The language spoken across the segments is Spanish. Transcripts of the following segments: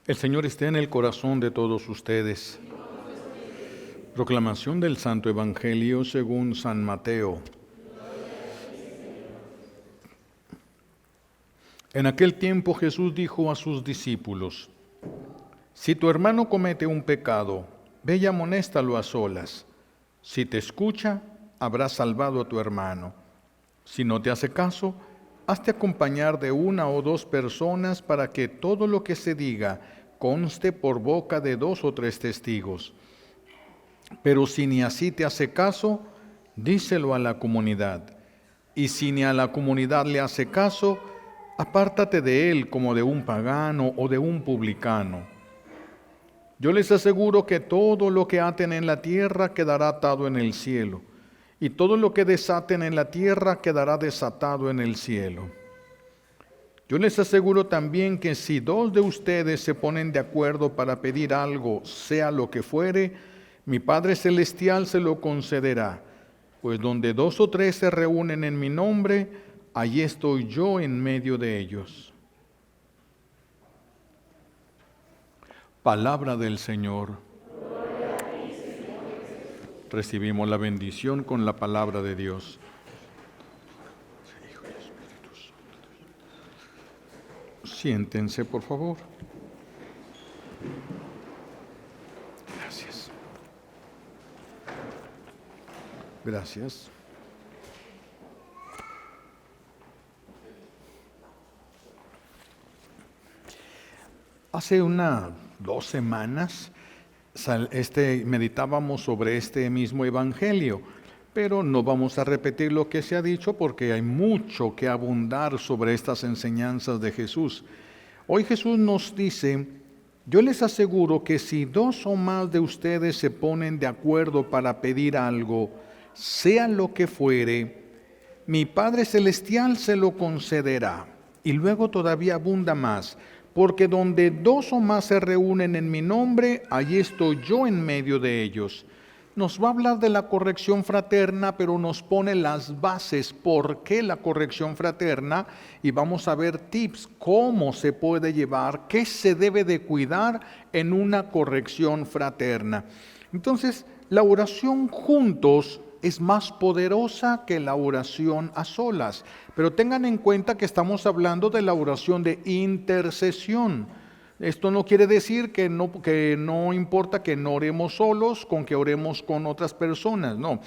El Señor esté en el corazón de todos ustedes. Proclamación del Santo Evangelio según San Mateo. En aquel tiempo Jesús dijo a sus discípulos: Si tu hermano comete un pecado, ve y amonéstalo a solas. Si te escucha, habrás salvado a tu hermano. Si no te hace caso, hazte acompañar de 1 o 2 personas para que todo lo que se diga conste por boca de 2 o 3 testigos. Pero si ni así te hace caso, díselo a la comunidad. Y si ni a la comunidad le hace caso, apártate de él como de un pagano o de un publicano. Yo les aseguro que todo lo que aten en la tierra quedará atado en el cielo, y todo lo que desaten en la tierra quedará desatado en el cielo. Yo les aseguro también que si 2 de ustedes se ponen de acuerdo para pedir algo, sea lo que fuere, mi Padre Celestial se lo concederá, pues donde 2 o 3 se reúnen en mi nombre, allí estoy yo en medio de ellos. Palabra del Señor. Recibimos la bendición con la palabra de Dios. Siéntense, por favor. Gracias. Gracias. Hace 2 semanas meditábamos sobre este mismo evangelio, pero no vamos a repetir lo que se ha dicho porque hay mucho que abundar sobre estas enseñanzas de Jesús. Hoy Jesús nos dice: yo les aseguro que si 2 o más de ustedes se ponen de acuerdo para pedir algo, sea lo que fuere, mi Padre Celestial se lo concederá. Y luego todavía abunda más: porque donde 2 o más se reúnen en mi nombre, allí estoy yo en medio de ellos. Nos va a hablar de la corrección fraterna, pero nos pone las bases por qué la corrección fraterna, y vamos a ver tips, cómo se puede llevar, qué se debe de cuidar en una corrección fraterna. Entonces, la oración juntos es más poderosa que la oración a solas. Pero tengan en cuenta que estamos hablando de la oración de intercesión. Esto no quiere decir que no importa que no oremos solos, con que oremos con otras personas. No,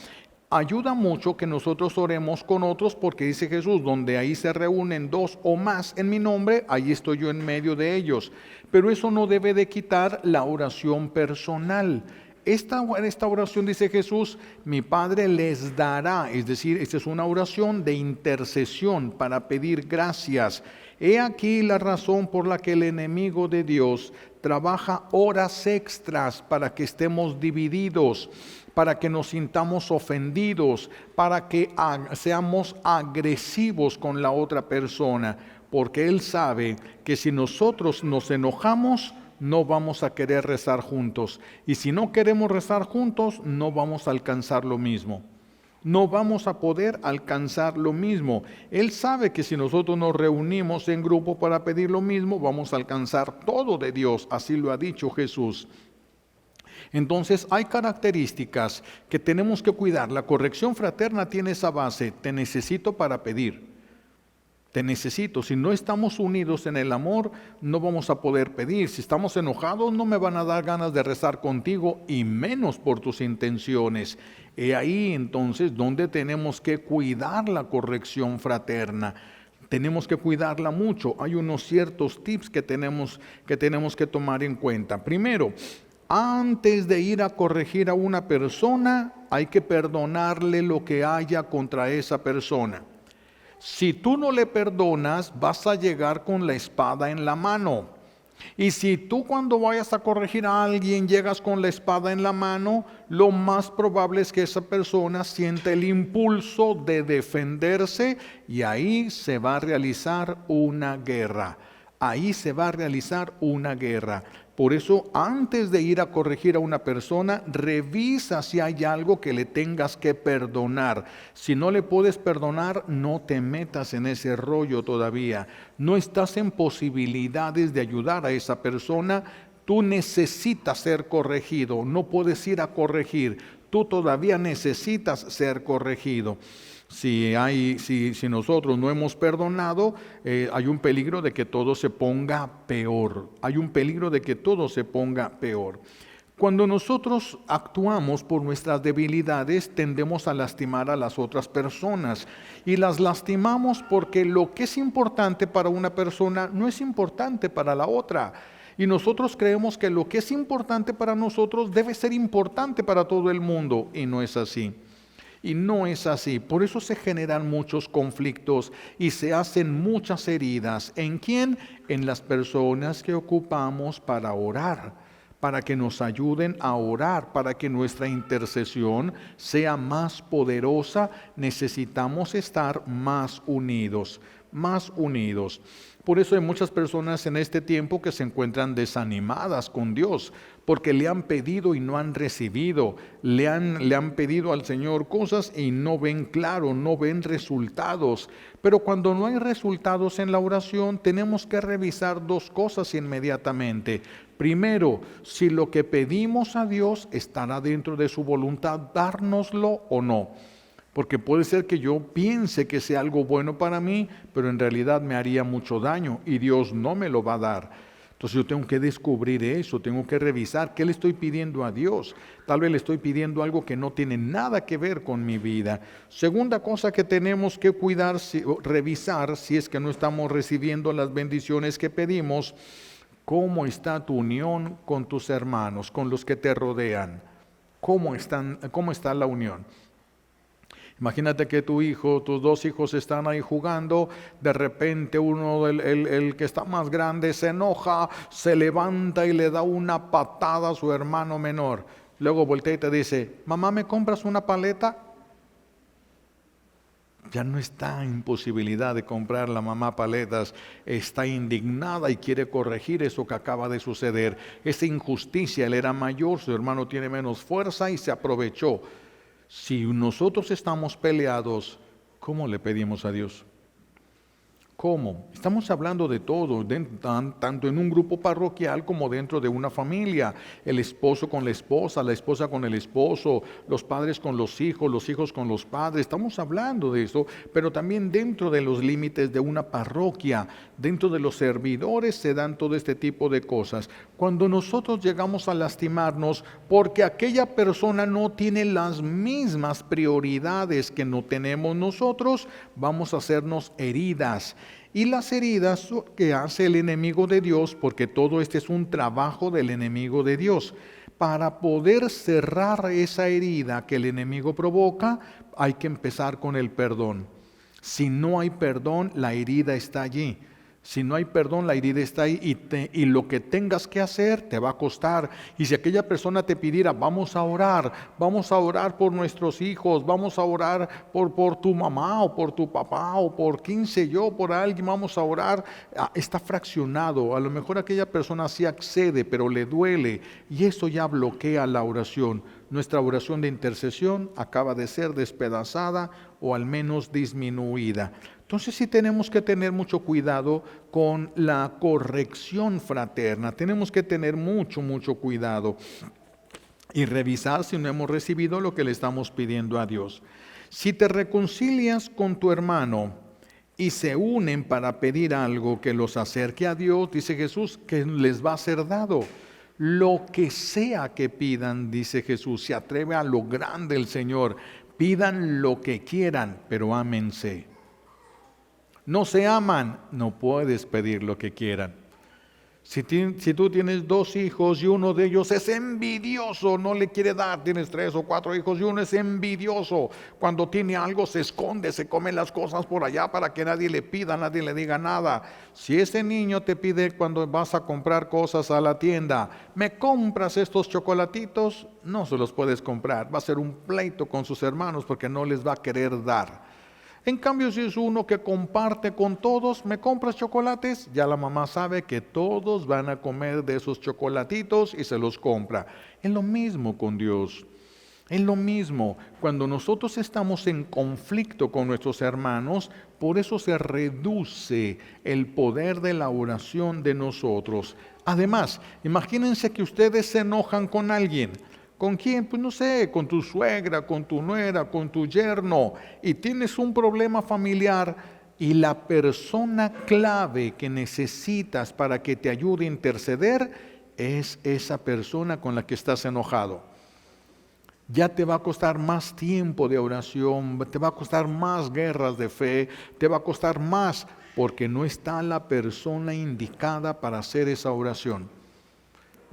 ayuda mucho que nosotros oremos con otros, porque dice Jesús: donde ahí se reúnen 2 o más en mi nombre, ahí estoy yo en medio de ellos. Pero eso no debe de quitar la oración personal. Esta oración, dice Jesús, mi Padre les dará, es decir, esta es una oración de intercesión para pedir gracias. He aquí la razón por la que el enemigo de Dios trabaja horas extras para que estemos divididos, para que nos sintamos ofendidos, para que seamos agresivos con la otra persona, porque Él sabe que si nosotros nos enojamos, no vamos a querer rezar juntos. Y si no queremos rezar juntos, no vamos a alcanzar lo mismo. No vamos a poder alcanzar lo mismo. Él sabe que si nosotros nos reunimos en grupo para pedir lo mismo, vamos a alcanzar todo de Dios. Así lo ha dicho Jesús. Entonces hay características que tenemos que cuidar. La corrección fraterna tiene esa base: te necesito para pedir. Te necesito. Si no estamos unidos en el amor, no vamos a poder pedir. Si estamos enojados, no me van a dar ganas de rezar contigo, y menos por tus intenciones. He ahí entonces donde tenemos que cuidar la corrección fraterna. Tenemos que cuidarla mucho. Hay unos ciertos tips que tenemos que tomar en cuenta. Primero, antes de ir a corregir a una persona, hay que perdonarle lo que haya contra esa persona. Si tú no le perdonas, vas a llegar con la espada en la mano. Y si tú, cuando vayas a corregir a alguien, llegas con la espada en la mano, lo más probable es que esa persona sienta el impulso de defenderse, y ahí se va a realizar una guerra. Ahí se va a realizar una guerra. Por eso, antes de ir a corregir a una persona, revisa si hay algo que le tengas que perdonar. Si no le puedes perdonar, no te metas en ese rollo todavía. No estás en posibilidades de ayudar a esa persona. Tú necesitas ser corregido, no puedes ir a corregir. Tú todavía necesitas ser corregido. Si nosotros no hemos perdonado, hay un peligro de que todo se ponga peor. Hay un peligro de que todo se ponga peor. Cuando nosotros actuamos por nuestras debilidades, tendemos a lastimar a las otras personas. Y las lastimamos porque lo que es importante para una persona no es importante para la otra. Y nosotros creemos que lo que es importante para nosotros debe ser importante para todo el mundo. Y no es así. Y no es así. Por eso se generan muchos conflictos y se hacen muchas heridas. ¿En quién? En las personas que ocupamos para orar, para que nos ayuden a orar, para que nuestra intercesión sea más poderosa. Necesitamos estar más unidos, más unidos. Por eso hay muchas personas en este tiempo que se encuentran desanimadas con Dios, porque le han pedido y no han recibido, le han pedido al Señor cosas y no ven claro, no ven resultados. Pero cuando no hay resultados en la oración, tenemos que revisar dos cosas inmediatamente. Primero, si lo que pedimos a Dios estará dentro de su voluntad, dárnoslo o no. Porque puede ser que yo piense que sea algo bueno para mí, pero en realidad me haría mucho daño y Dios no me lo va a dar. Entonces yo tengo que descubrir eso, tengo que revisar qué le estoy pidiendo a Dios. Tal vez le estoy pidiendo algo que no tiene nada que ver con mi vida. Segunda cosa que tenemos que cuidar, revisar si es que no estamos recibiendo las bendiciones que pedimos. ¿Cómo está tu unión con tus hermanos, con los que te rodean? ¿Cómo está la unión? Imagínate que tus dos hijos están ahí jugando, de repente el que está más grande se enoja, se levanta y le da una patada a su hermano menor. Luego voltea y te dice, mamá, ¿me compras una paleta? Ya no está en posibilidad de comprar la mamá paletas, está indignada y quiere corregir eso que acaba de suceder. Esa injusticia, él era mayor, su hermano tiene menos fuerza y se aprovechó. Si nosotros estamos peleados, ¿cómo le pedimos a Dios? ¿Cómo? Estamos hablando de todo, tanto en un grupo parroquial como dentro de una familia. El esposo con la esposa con el esposo, los padres con los hijos con los padres. Estamos hablando de eso, pero también dentro de los límites de una parroquia, dentro de los servidores se dan todo este tipo de cosas. Cuando nosotros llegamos a lastimarnos porque aquella persona no tiene las mismas prioridades que no tenemos nosotros, vamos a hacernos heridas. Y las heridas que hace el enemigo de Dios, porque todo este es un trabajo del enemigo de Dios. Para poder cerrar esa herida que el enemigo provoca, hay que empezar con el perdón. Si no hay perdón, la herida está allí. Si no hay perdón, la herida está ahí y lo que tengas que hacer te va a costar. Y si aquella persona te pidiera, vamos a orar por nuestros hijos, vamos a orar por tu mamá o por tu papá o por quién sé yo, por alguien, vamos a orar, está fraccionado. A lo mejor aquella persona sí accede, pero le duele y eso ya bloquea la oración. Nuestra oración de intercesión acaba de ser despedazada o al menos disminuida. Entonces sí tenemos que tener mucho cuidado con la corrección fraterna. Tenemos que tener mucho cuidado y revisar si no hemos recibido lo que le estamos pidiendo a Dios. Si te reconcilias con tu hermano y se unen para pedir algo que los acerque a Dios, dice Jesús, que les va a ser dado. Lo que sea que pidan, dice Jesús, se atreve a lo grande el Señor. Pidan lo que quieran, pero ámense. No se aman, no puedes pedir lo que quieran. Si tú tienes 2 hijos y uno de ellos es envidioso, no le quiere dar, tienes 3 o 4 hijos y uno es envidioso, cuando tiene algo se esconde, se come las cosas por allá para que nadie le pida, nadie le diga nada. Si ese niño te pide cuando vas a comprar cosas a la tienda, ¿me compras estos chocolatitos? No se los puedes comprar, va a ser un pleito con sus hermanos porque no les va a querer dar. En cambio, si es uno que comparte con todos, ¿me compras chocolates? Ya la mamá sabe que todos van a comer de esos chocolatitos y se los compra. Es lo mismo con Dios. Es lo mismo, cuando nosotros estamos en conflicto con nuestros hermanos, por eso se reduce el poder de la oración de nosotros. Además, imagínense que ustedes se enojan con alguien. ¿Con quién? Pues no sé, con tu suegra, con tu nuera, con tu yerno, y tienes un problema familiar y la persona clave que necesitas para que te ayude a interceder es esa persona con la que estás enojado. Ya te va a costar más tiempo de oración, te va a costar más guerras de fe, te va a costar más porque no está la persona indicada para hacer esa oración.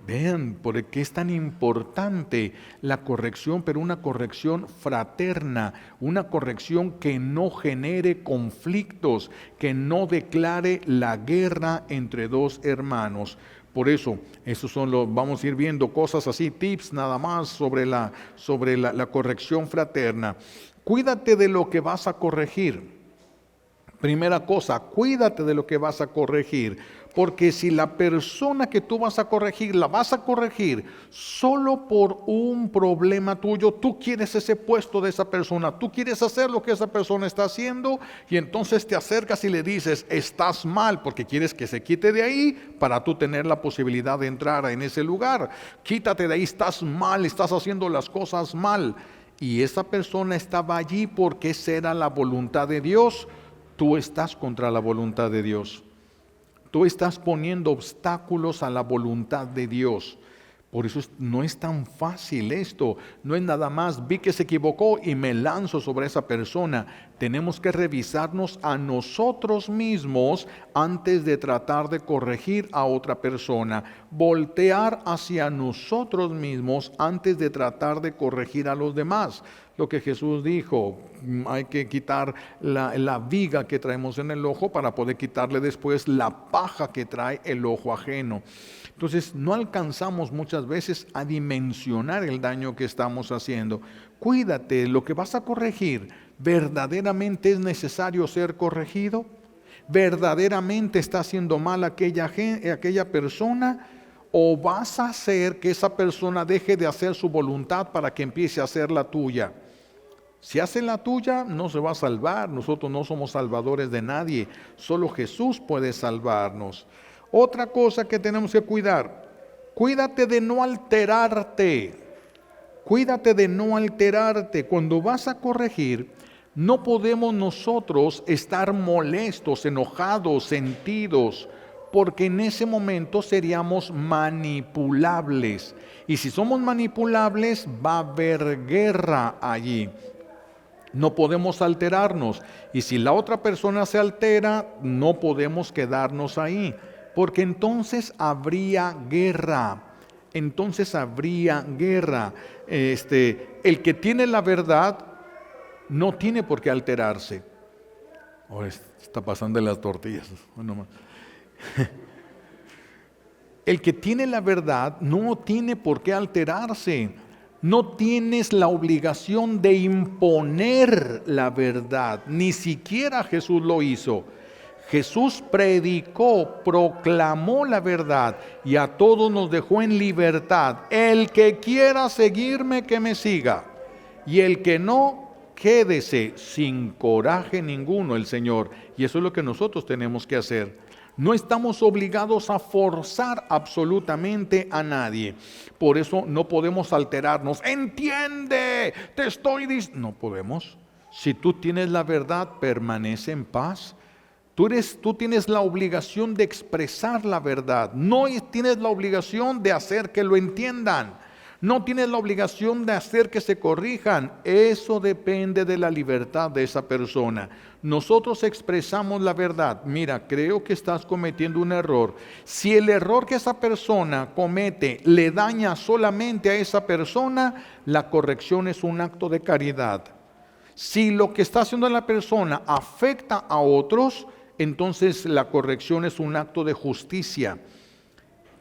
Vean, por qué es tan importante la corrección, pero una corrección fraterna, una corrección que no genere conflictos, que no declare la guerra entre dos hermanos. Por eso, vamos a ir viendo cosas así, tips nada más sobre la corrección fraterna. Cuídate de lo que vas a corregir. Primera cosa, cuídate de lo que vas a corregir, porque si la persona que tú vas a corregir, la vas a corregir solo por un problema tuyo, tú quieres ese puesto de esa persona, tú quieres hacer lo que esa persona está haciendo y entonces te acercas y le dices, estás mal, porque quieres que se quite de ahí para tú tener la posibilidad de entrar en ese lugar. Quítate de ahí, estás mal, estás haciendo las cosas mal. Y esa persona estaba allí porque esa era la voluntad de Dios. Tú estás contra la voluntad de Dios. Tú estás poniendo obstáculos a la voluntad de Dios. Por eso no es tan fácil esto. No es nada más, vi que se equivocó y me lanzo sobre esa persona. Tenemos que revisarnos a nosotros mismos antes de tratar de corregir a otra persona. Voltear hacia nosotros mismos antes de tratar de corregir a los demás. Lo que Jesús dijo, hay que quitar la viga que traemos en el ojo para poder quitarle después la paja que trae el ojo ajeno. Entonces no alcanzamos muchas veces a dimensionar el daño que estamos haciendo. Cuídate, lo que vas a corregir, ¿verdaderamente es necesario ser corregido? ¿Verdaderamente está haciendo mal aquella persona? ¿O vas a hacer que esa persona deje de hacer su voluntad para que empiece a hacer la tuya? Si hace la tuya, no se va a salvar. Nosotros no somos salvadores de nadie. Solo Jesús puede salvarnos. Otra cosa que tenemos que cuidar. Cuídate de no alterarte. Cuídate de no alterarte. Cuando vas a corregir, no podemos nosotros estar molestos, enojados, sentidos, porque en ese momento seríamos manipulables. Y si somos manipulables, va a haber guerra allí. No podemos alterarnos. Y si la otra persona se altera, no podemos quedarnos ahí. Porque entonces habría guerra. Entonces habría guerra. El que tiene la verdad no tiene por qué alterarse. Oh, está pasando de las tortillas. Bueno, más. El que tiene la verdad no tiene por qué alterarse. No tienes la obligación de imponer la verdad. Ni siquiera Jesús lo hizo. Jesús predicó, proclamó la verdad y a todos nos dejó en libertad. El que quiera seguirme, que me siga. Y el que no, quédese sin coraje ninguno, el Señor. Y eso es lo que nosotros tenemos que hacer. No estamos obligados a forzar absolutamente a nadie. Por eso no podemos alterarnos. ¡Entiende! Te estoy diciendo. No podemos. Si tú tienes la verdad, permanece en paz. Tú tienes la obligación de expresar la verdad. No tienes la obligación de hacer que lo entiendan. No tienes la obligación de hacer que se corrijan. Eso depende de la libertad de esa persona. Nosotros expresamos la verdad. Mira, creo que estás cometiendo un error. Si el error que esa persona comete le daña solamente a esa persona, la corrección es un acto de caridad. Si lo que está haciendo la persona afecta a otros, entonces la corrección es un acto de justicia.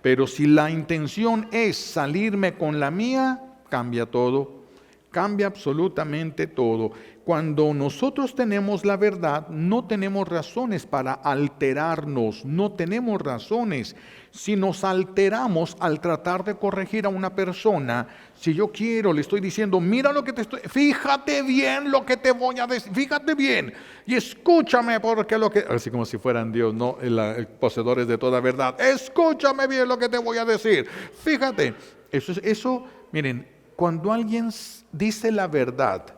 Pero si la intención es salirme con la mía, cambia todo, cambia absolutamente todo. cuando nosotros tenemos la verdad, no tenemos razones para alterarnos, no tenemos razones. Si nos alteramos al tratar de corregir a una persona, si yo quiero, le estoy diciendo, mira lo que fíjate bien lo que te voy a decir, fíjate bien, y escúchame porque así como si fueran Dios, no, poseedores de toda verdad, escúchame bien lo que te voy a decir, fíjate, eso, miren, cuando alguien dice la verdad,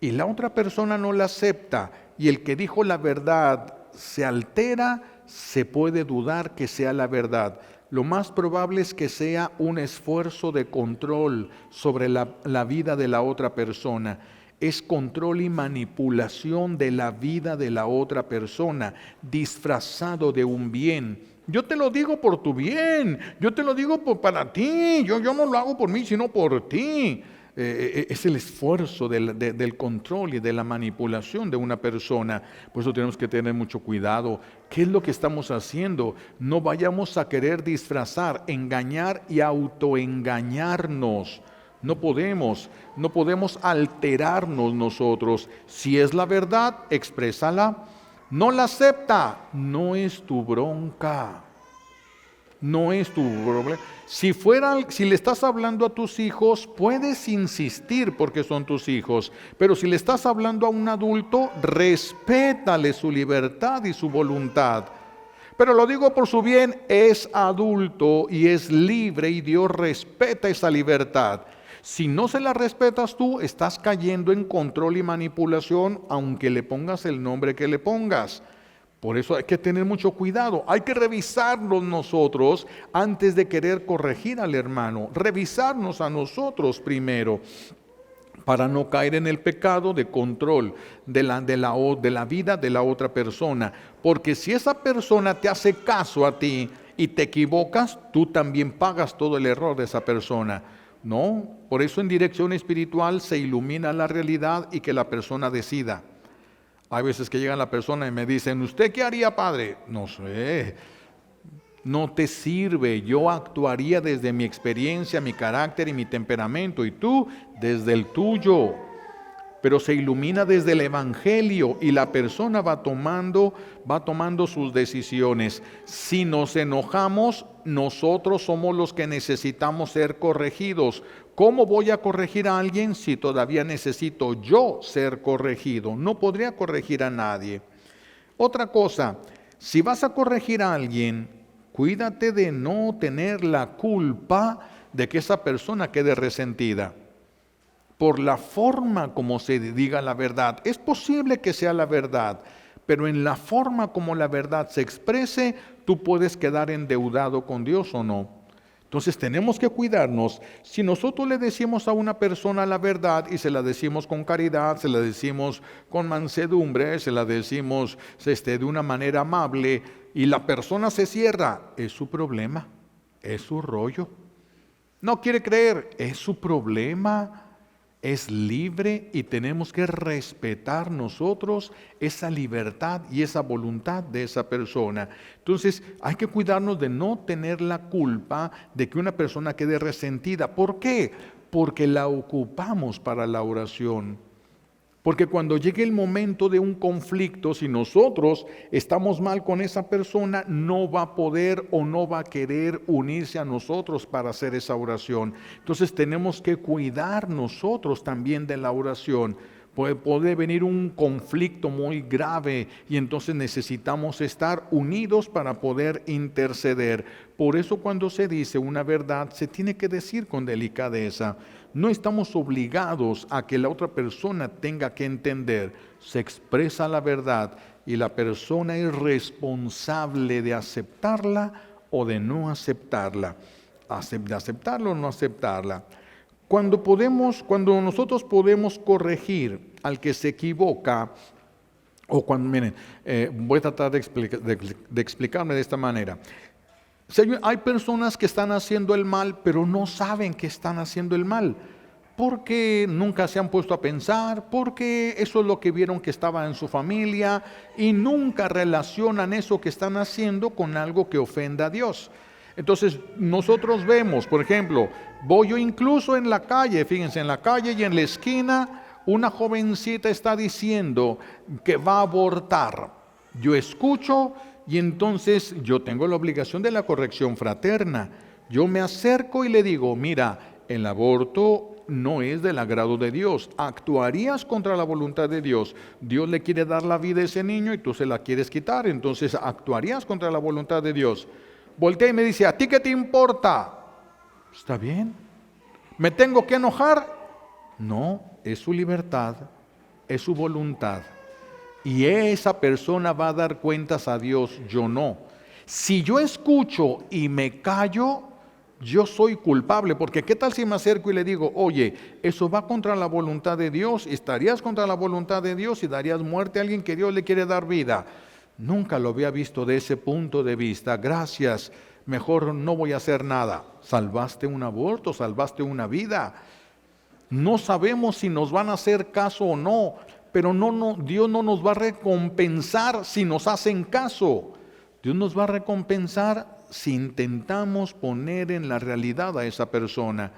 y la otra persona no la acepta, y el que dijo la verdad se altera, se puede dudar que sea la verdad. Lo más probable es que sea un esfuerzo de control sobre la vida de la otra persona. Es control y manipulación de la vida de la otra persona, disfrazado de un bien. Yo te lo digo por tu bien, yo te lo digo para ti, yo no lo hago por mí, sino por ti. Es el esfuerzo del control y de la manipulación de una persona. Por eso tenemos que tener mucho cuidado. ¿Qué es lo que estamos haciendo? No vayamos a querer disfrazar, engañar y autoengañarnos. No podemos alterarnos nosotros. Si es la verdad, exprésala. No la acepta, no es tu bronca. No es tu problema. Si le estás hablando a tus hijos, puedes insistir porque son tus hijos, pero si le estás hablando a un adulto, respétale su libertad y su voluntad. Pero lo digo por su bien, es adulto y es libre y Dios respeta esa libertad. Si no se la respetas tú, estás cayendo en control y manipulación, aunque le pongas el nombre que le pongas. Por eso hay que tener mucho cuidado, hay que revisarnos nosotros antes de querer corregir al hermano, revisarnos a nosotros primero, para no caer en el pecado de control de la vida de la otra persona. Porque si esa persona te hace caso a ti y te equivocas, tú también pagas todo el error de esa persona. No, por eso en dirección espiritual se ilumina la realidad y que la persona decida. Hay veces que llega la persona y me dicen, ¿usted qué haría, padre? No sé, no te sirve. Yo actuaría desde mi experiencia, mi carácter y mi temperamento, y tú desde el tuyo. Pero se ilumina desde el Evangelio y la persona va tomando sus decisiones. Si nos enojamos, nosotros somos los que necesitamos ser corregidos. ¿Cómo voy a corregir a alguien si todavía necesito yo ser corregido? No podría corregir a nadie. Otra cosa, si vas a corregir a alguien, cuídate de no tener la culpa de que esa persona quede resentida por la forma como se diga la verdad. Es posible que sea la verdad, pero en la forma como la verdad se exprese, tú puedes quedar endeudado con Dios o no. Entonces tenemos que cuidarnos. Si nosotros le decimos a una persona la verdad y se la decimos con caridad, se la decimos con mansedumbre, se la decimos de una manera amable y la persona se cierra, es su problema, es su rollo. No quiere creer, es su problema. Es libre y tenemos que respetar nosotros esa libertad y esa voluntad de esa persona. Entonces hay que cuidarnos de no tener la culpa de que una persona quede resentida. ¿Por qué? Porque la ocupamos para la oración. Porque cuando llegue el momento de un conflicto, si nosotros estamos mal con esa persona, no va a poder o no va a querer unirse a nosotros para hacer esa oración. Entonces tenemos que cuidar nosotros también de la oración. Puede venir un conflicto muy grave y entonces necesitamos estar unidos para poder interceder. Por eso cuando se dice una verdad se tiene que decir con delicadeza. No estamos obligados a que la otra persona tenga que entender. Se expresa la verdad y la persona es responsable de aceptarla o de no aceptarla. De aceptarla o no aceptarla. Cuando nosotros podemos corregir al que se equivoca, o cuando, miren, voy a tratar de explicarme de esta manera. Hay personas que están haciendo el mal, pero no saben que están haciendo el mal, porque nunca se han puesto a pensar, porque eso es lo que vieron que estaba en su familia, y nunca relacionan eso que están haciendo con algo que ofenda a Dios. Entonces nosotros vemos, por ejemplo, voy yo incluso en la calle, fíjense, en la calle y en la esquina, Una jovencita está diciendo que va a abortar. Yo escucho y entonces yo tengo la obligación de la corrección fraterna. Yo me acerco y le digo, mira, el aborto no es del agrado de Dios. Actuarías contra la voluntad de Dios. Dios le quiere dar la vida a ese niño y tú se la quieres quitar. Entonces actuarías contra la voluntad de Dios. Voltea y me dice, ¿a ti qué te importa? Está bien. ¿Me tengo que enojar? No, es su libertad, es su voluntad. Y esa persona va a dar cuentas a Dios, yo no. Si yo escucho y me callo, yo soy culpable, porque ¿qué tal si me acerco y le digo, oye, eso va contra la voluntad de Dios? ¿Estarías contra la voluntad de Dios y darías muerte a alguien que Dios le quiere dar vida? Nunca lo había visto de ese punto de vista. Gracias, mejor no voy a hacer nada. Salvaste un aborto, salvaste una vida. No sabemos si nos van a hacer caso o no, pero Dios no nos va a recompensar si nos hacen caso. Dios nos va a recompensar si intentamos poner en la realidad a esa persona.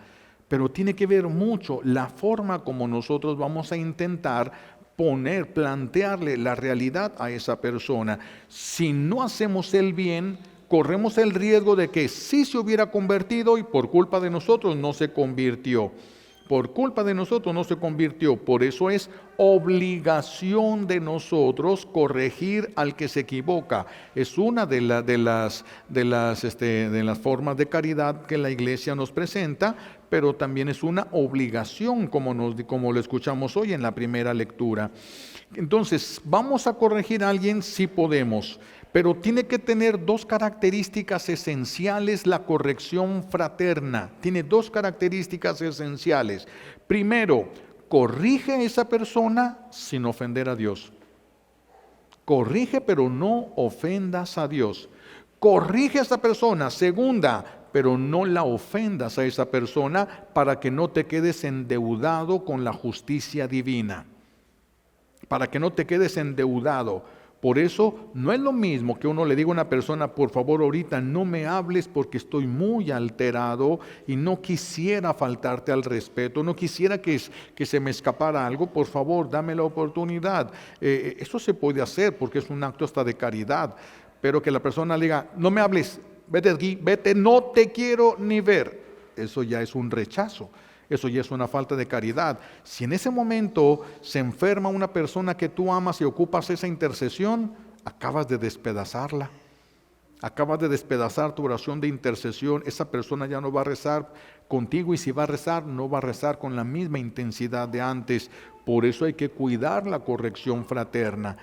Pero tiene que ver mucho la forma como nosotros vamos a intentar plantearle la realidad a esa persona. Si no hacemos el bien, corremos el riesgo de que sí se hubiera convertido y por culpa de nosotros no se convirtió. Por culpa de nosotros no se convirtió. Por eso es obligación de nosotros corregir al que se equivoca. Es una de las formas de caridad que la Iglesia nos presenta, pero también es una obligación, como lo escuchamos hoy en la primera lectura. Entonces, vamos a corregir a alguien si podemos, pero tiene que tener dos características esenciales la corrección fraterna. Tiene dos características esenciales. Primero, corrige a esa persona sin ofender a Dios. Corrige, pero no ofendas a Dios. Corrige a esa persona. Segunda, pero no la ofendas a esa persona para que no te quedes endeudado con la justicia divina. Para que no te quedes endeudado. Por eso no es lo mismo que uno le diga a una persona, por favor ahorita no me hables porque estoy muy alterado y no quisiera faltarte al respeto, no quisiera que se me escapara algo, por favor dame la oportunidad. Eso se puede hacer porque es un acto hasta de caridad, pero que la persona le diga, no me hables, vete de aquí, vete, no te quiero ni ver, eso ya es un rechazo. Eso ya es una falta de caridad. Si en ese momento se enferma una persona que tú amas y ocupas esa intercesión, acabas de despedazarla. Acabas de despedazar tu oración de intercesión. Esa persona ya no va a rezar contigo y si va a rezar, no va a rezar con la misma intensidad de antes. Por eso hay que cuidar la corrección fraterna.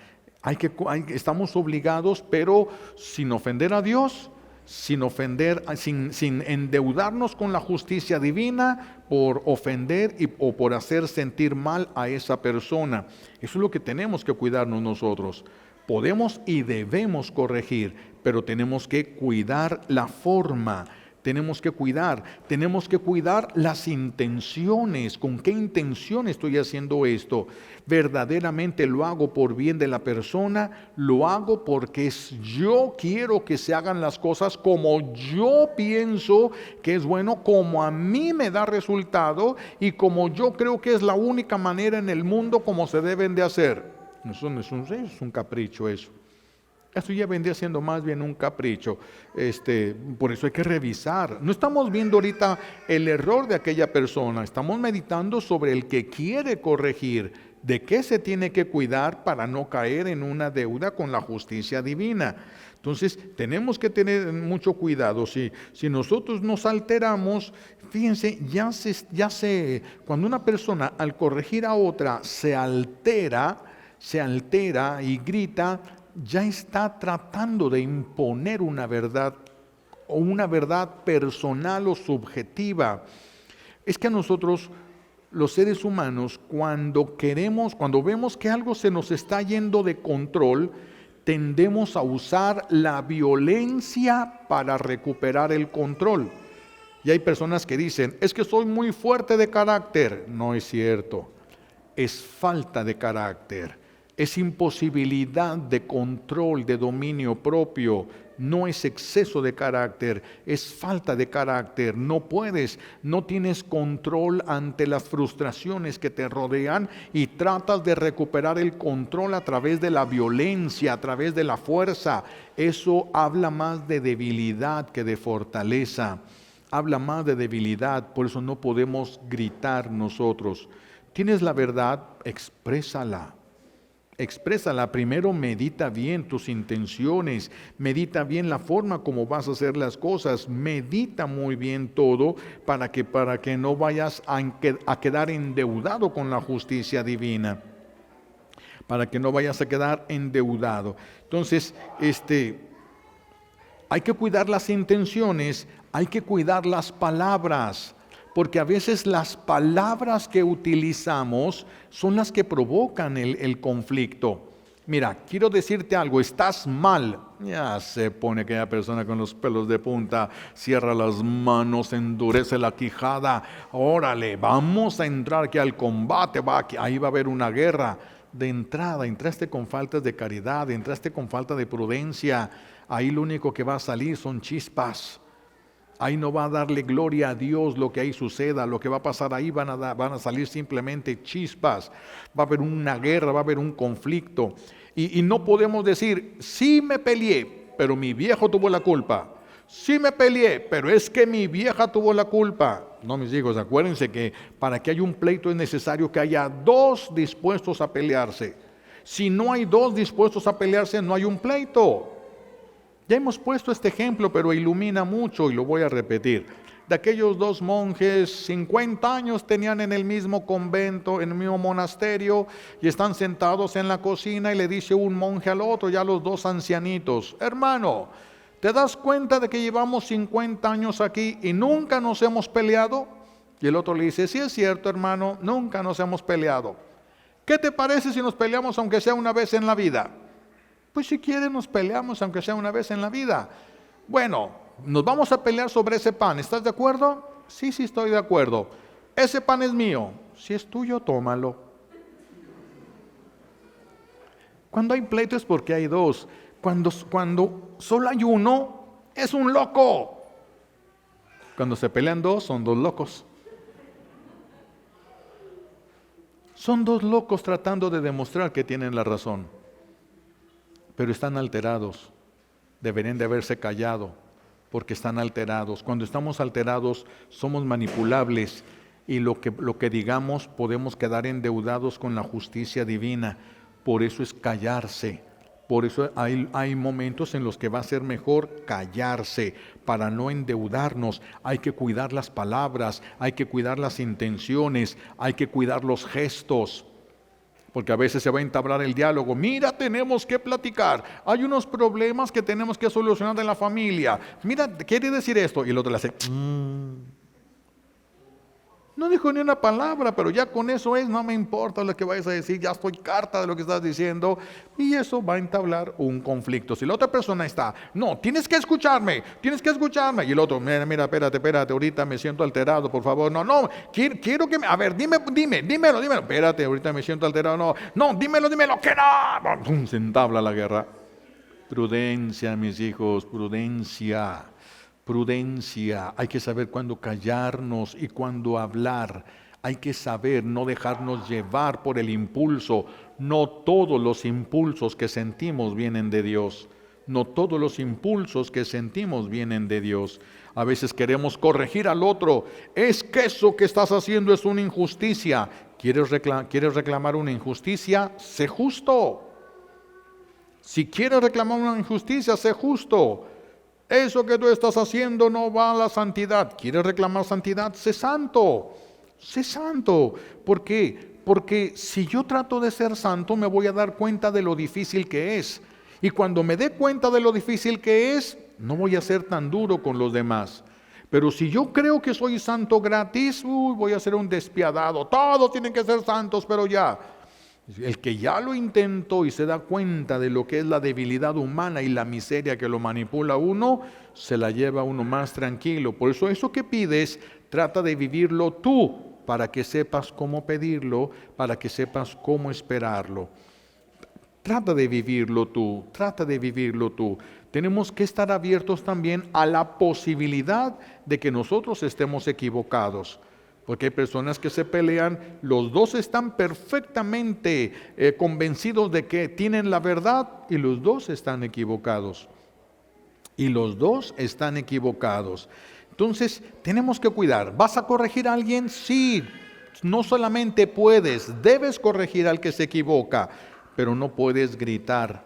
Estamos obligados, pero sin ofender a Dios, sin endeudarnos con la justicia divina por ofender o por hacer sentir mal a esa persona. Eso es lo que tenemos que cuidarnos nosotros. Podemos y debemos corregir, pero tenemos que cuidar la forma. Tenemos que cuidar las intenciones. ¿Con qué intención estoy haciendo esto? ¿Verdaderamente lo hago por bien de la persona? ¿Lo hago porque yo quiero que se hagan las cosas como yo pienso que es bueno, como a mí me da resultado y como yo creo que es la única manera en el mundo como se deben de hacer? Eso no es un capricho eso. Eso ya vendría siendo más bien un capricho. Por eso hay que revisar. No estamos viendo ahorita el error de aquella persona. Estamos meditando sobre el que quiere corregir. ¿De qué se tiene que cuidar para no caer en una deuda con la justicia divina? Entonces, tenemos que tener mucho cuidado. Si nosotros nos alteramos, fíjense, cuando una persona al corregir a otra se altera y grita, ya está tratando de imponer una verdad o una verdad personal o subjetiva. Es que a nosotros, los seres humanos, cuando vemos que algo se nos está yendo de control, tendemos a usar la violencia para recuperar el control. Y hay personas que dicen, es que soy muy fuerte de carácter. No es cierto, es falta de carácter. es imposibilidad de control, de dominio propio. No es exceso de carácter, es falta de carácter. No puedes, no tienes control ante las frustraciones que te rodean y tratas de recuperar el control a través de la violencia, a través de la fuerza. Eso habla más de debilidad que de fortaleza. Habla más de debilidad, por eso no podemos gritar nosotros. ¿Tienes la verdad? Exprésala. Exprésala. Primero medita bien tus intenciones, medita bien la forma como vas a hacer las cosas, medita muy bien todo para que no vayas a quedar endeudado con la justicia divina, para que no vayas a quedar endeudado. Entonces, hay que cuidar las intenciones, hay que cuidar las palabras, porque a veces las palabras que utilizamos son las que provocan el conflicto. Mira, quiero decirte algo, estás mal. Ya se pone aquella persona con los pelos de punta, cierra las manos, endurece la quijada. Órale, vamos a entrar aquí al combate, ahí va a haber una guerra. De entrada, entraste con faltas de caridad, entraste con falta de prudencia. Ahí lo único que va a salir son chispas. Ahí no va a darle gloria a Dios lo que ahí suceda. Lo que va a pasar ahí van a salir simplemente chispas. Va a haber una guerra, va a haber un conflicto. Y no podemos decir, sí me peleé, pero mi viejo tuvo la culpa. Sí me peleé, pero es que mi vieja tuvo la culpa. No, mis hijos, acuérdense que para que haya un pleito es necesario que haya dos dispuestos a pelearse. Si no hay dos dispuestos a pelearse, no hay un pleito. Ya hemos puesto este ejemplo, pero ilumina mucho y lo voy a repetir. De aquellos dos monjes, 50 años tenían en el mismo convento, en el mismo monasterio, y están sentados en la cocina y le dice un monje al otro, ya los dos ancianitos, hermano, ¿te das cuenta de que llevamos 50 años aquí y nunca nos hemos peleado? Y el otro le dice, sí es cierto, hermano, nunca nos hemos peleado. ¿Qué te parece si nos peleamos aunque sea una vez en la vida? Pues si quieren nos peleamos aunque sea una vez en la vida. Bueno, nos vamos a pelear sobre ese pan, ¿estás de acuerdo? Sí, estoy de acuerdo. Ese pan es mío. Si es tuyo, tómalo. Cuando hay pleito es porque hay dos. Cuando solo hay uno, es un loco. Cuando se pelean dos, son dos locos. Son dos locos tratando de demostrar que tienen la razón. Pero están alterados. Deberían de haberse callado porque están alterados. Cuando estamos alterados somos manipulables y lo que digamos podemos quedar endeudados con la justicia divina. Por eso es callarse. Por eso hay momentos en los que va a ser mejor callarse para no endeudarnos. Hay que cuidar las palabras, hay que cuidar las intenciones, hay que cuidar los gestos. Porque a veces se va a entablar el diálogo. Mira, tenemos que platicar. Hay unos problemas que tenemos que solucionar en la familia. Mira, quiere decir esto. Y el otro le hace. No dijo ni una palabra, pero ya con eso no me importa lo que vayas a decir. Ya estoy harta de lo que estás diciendo. Y eso va a entablar un conflicto. Si la otra persona está, no, tienes que escucharme. Y el otro, mira, espérate, ahorita me siento alterado, por favor. No, quiero que a ver, dímelo. Espérate, ahorita me siento alterado. No, dímelo, que no. ¡Pum! Se entabla la guerra. Prudencia, mis hijos, prudencia. Hay que saber cuándo callarnos y cuándo hablar. Hay que saber no dejarnos llevar por el impulso. No todos los impulsos que sentimos vienen de Dios. A veces queremos corregir al otro. Es que eso que estás haciendo es una injusticia. ¿Quieres reclamar una injusticia? Sé justo. Si quieres reclamar una injusticia, sé justo. Eso que tú estás haciendo no va a la santidad. ¿Quieres reclamar santidad? Sé santo. ¿Por qué? Porque si yo trato de ser santo, me voy a dar cuenta de lo difícil que es. Y cuando me dé cuenta de lo difícil que es, no voy a ser tan duro con los demás. Pero si yo creo que soy santo gratis, voy a ser un despiadado. Todos tienen que ser santos, pero ya. El que ya lo intentó y se da cuenta de lo que es la debilidad humana y la miseria que lo manipula uno, se la lleva uno más tranquilo. Por eso que pides, trata de vivirlo tú, para que sepas cómo pedirlo, para que sepas cómo esperarlo. Trata de vivirlo tú, trata de vivirlo tú. Tenemos que estar abiertos también a la posibilidad de que nosotros estemos equivocados. Porque hay personas que se pelean, los dos están perfectamente convencidos de que tienen la verdad y los dos están equivocados. Y los dos están equivocados. Entonces, tenemos que cuidar. ¿Vas a corregir a alguien? Sí. No solamente puedes, debes corregir al que se equivoca, pero no puedes gritar.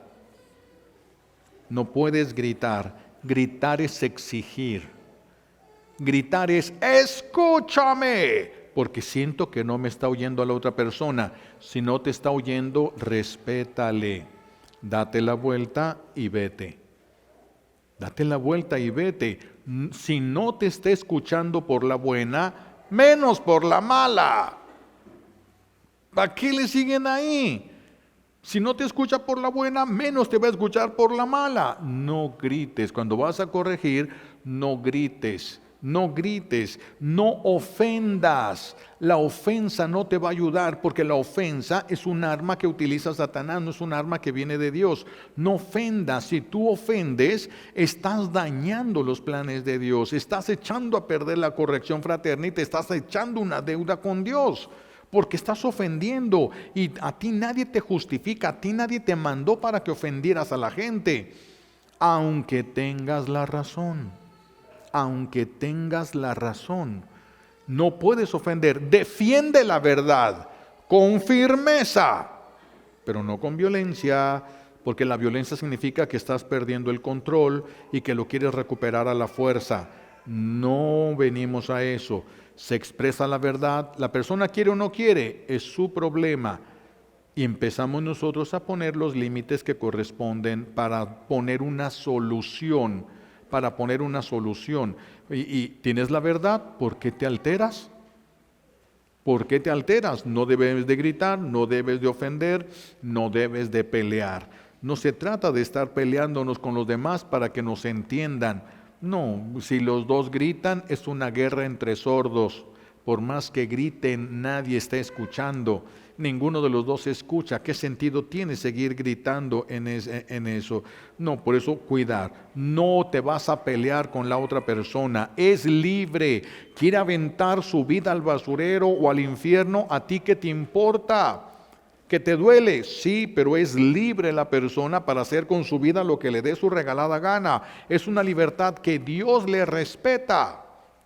No puedes gritar. Gritar es exigir. Gritar es escúchame, porque siento que no me está oyendo a la otra persona. Si no te está oyendo, respétale. Date la vuelta y vete. Date la vuelta y vete. Si no te está escuchando por la buena, menos por la mala. ¿Para qué le siguen ahí? Si no te escucha por la buena, menos te va a escuchar por la mala. No grites. Cuando vas a corregir, no grites. No grites, no ofendas. La ofensa no te va a ayudar porque la ofensa es un arma que utiliza Satanás, no es un arma que viene de Dios. No ofendas. Si tú ofendes, estás dañando los planes de Dios. Estás echando a perder la corrección fraterna y te estás echando una deuda con Dios. Porque estás ofendiendo y a ti nadie te justifica, a ti nadie te mandó para que ofendieras a la gente. Aunque tengas la razón. Aunque tengas la razón, no puedes ofender. Defiende la verdad con firmeza, pero no con violencia, porque la violencia significa que estás perdiendo el control y que lo quieres recuperar a la fuerza. No venimos a eso. Se expresa la verdad. La persona quiere o no quiere, es su problema. Y empezamos nosotros a poner los límites que corresponden para poner una solución. Y tienes la verdad, ¿por qué te alteras? ¿Por qué te alteras? No debes de gritar, no debes de ofender, no debes de pelear. No se trata de estar peleándonos con los demás para que nos entiendan. No, si los dos gritan es una guerra entre sordos. Por más que griten, nadie está escuchando. Ninguno de los dos escucha. ¿Qué sentido tiene seguir gritando en eso? No, por eso cuidar. No te vas a pelear con la otra persona. Es libre. Quiere aventar su vida al basurero o al infierno. ¿A ti qué te importa? ¿Que te duele? Sí, pero es libre la persona para hacer con su vida lo que le dé su regalada gana. Es una libertad que Dios le respeta.